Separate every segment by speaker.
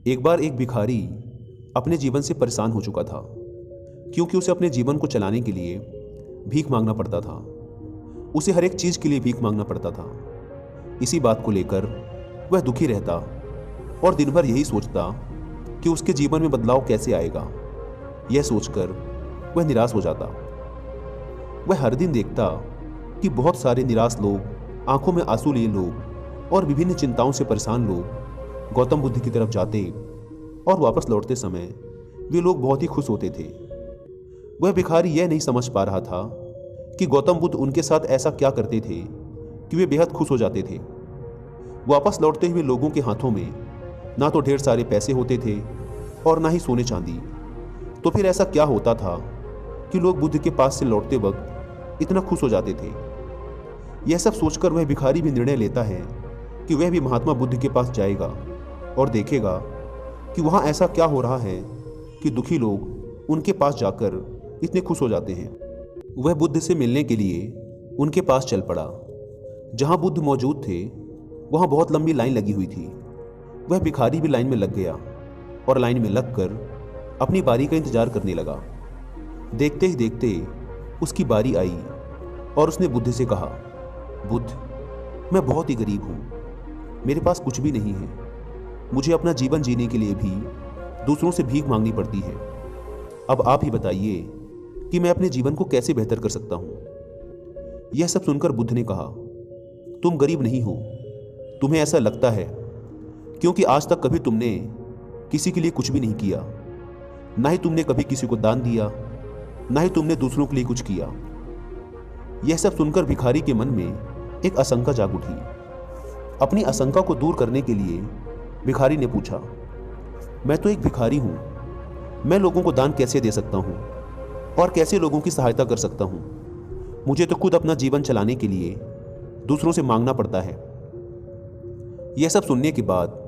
Speaker 1: एक बार एक भिखारी अपने जीवन से परेशान हो चुका था, क्योंकि उसे अपने जीवन को चलाने के लिए भीख मांगना पड़ता था। उसे हर एक चीज़ के लिए भीख मांगना पड़ता था। इसी बात को लेकर वह दुखी रहता और दिन भर यही सोचता कि उसके जीवन में बदलाव कैसे आएगा। यह सोचकर वह निराश हो जाता। वह हर दिन देखता कि बहुत सारे निराश लोग, आंखों में आंसू लिए लोग और विभिन्न चिंताओं से परेशान लोग गौतम बुद्ध की तरफ जाते और वापस लौटते समय वे लोग बहुत ही खुश होते थे। वह भिखारी यह नहीं समझ पा रहा था कि गौतम बुद्ध उनके साथ ऐसा क्या करते थे कि वे बेहद खुश हो जाते थे। वापस लौटते हुए लोगों के हाथों में ना तो ढेर सारे पैसे होते थे और ना ही सोने चांदी। तो फिर ऐसा क्या होता था कि लोग बुद्ध के पास से लौटते वक्त इतना खुश हो जाते थे। यह सब सोचकर वह भिखारी भी निर्णय लेता है कि वह भी महात्मा बुद्ध के पास जाएगा और देखेगा कि वहाँ ऐसा क्या हो रहा है कि दुखी लोग उनके पास जाकर इतने खुश हो जाते हैं। वह बुद्ध से मिलने के लिए उनके पास चल पड़ा। जहाँ बुद्ध मौजूद थे वहाँ बहुत लंबी लाइन लगी हुई थी। वह भिखारी भी लाइन में लग गया और लाइन में लगकर अपनी बारी का इंतजार करने लगा। देखते ही देखते उसकी बारी आई और उसने बुद्ध से कहा, बुद्ध, मैं बहुत ही गरीब हूँ, मेरे पास कुछ भी नहीं है। मुझे अपना जीवन जीने के लिए भी दूसरों से भीख मांगनी पड़ती है। अब आप ही बताइए कि मैं अपने जीवन को कैसे बेहतर कर सकता हूँ। यह सब सुनकर बुद्ध ने कहा, तुम गरीब नहीं हो, तुम्हें ऐसा लगता है क्योंकि आज तक कभी तुमने किसी के लिए कुछ भी नहीं किया। ना ही तुमने कभी किसी को दान दिया, ना ही तुमने दूसरों के लिए कुछ किया। यह सब सुनकर भिखारी के मन में एक आशंका जाग उठी। अपनी आशंका को दूर करने के लिए भिखारी ने पूछा, मैं तो एक भिखारी हूँ, मैं लोगों को दान कैसे दे सकता हूँ और कैसे लोगों की सहायता कर सकता हूँ। मुझे तो खुद अपना जीवन चलाने के लिए दूसरों से मांगना पड़ता है। यह सब सुनने के बाद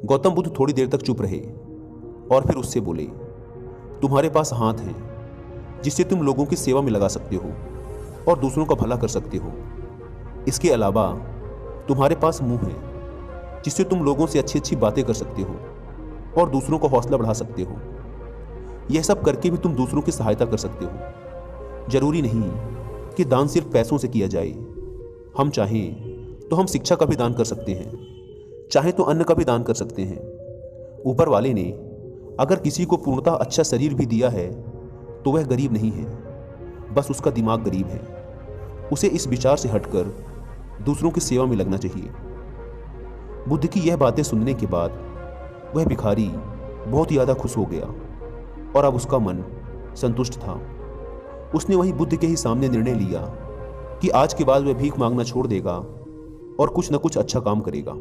Speaker 1: गौतम बुद्ध थोड़ी देर तक चुप रहे और फिर उससे बोले, तुम्हारे पास हाथ हैं जिससे तुम लोगों की सेवा में लगा सकते हो और दूसरों का भला कर सकते हो। इसके अलावा तुम्हारे पास मुंह है जिससे तुम लोगों से अच्छी अच्छी बातें कर सकते हो और दूसरों का हौसला बढ़ा सकते हो। यह सब करके भी तुम दूसरों की सहायता कर सकते हो। जरूरी नहीं कि दान सिर्फ पैसों से किया जाए। हम चाहें तो हम शिक्षा का भी दान कर सकते हैं, चाहे तो अन्न का भी दान कर सकते हैं। ऊपर वाले ने अगर किसी को पूर्णतः अच्छा शरीर भी दिया है तो वह गरीब नहीं है, बस उसका दिमाग गरीब है। उसे इस विचार से हटकर दूसरों की सेवा में लगना चाहिए। बुद्ध की यह बातें सुनने के बाद वह भिखारी बहुत ही ज़्यादा खुश हो गया और अब उसका मन संतुष्ट था। उसने वहीं बुद्ध के ही सामने निर्णय लिया कि आज के बाद वह भीख मांगना छोड़ देगा और कुछ न कुछ अच्छा काम करेगा।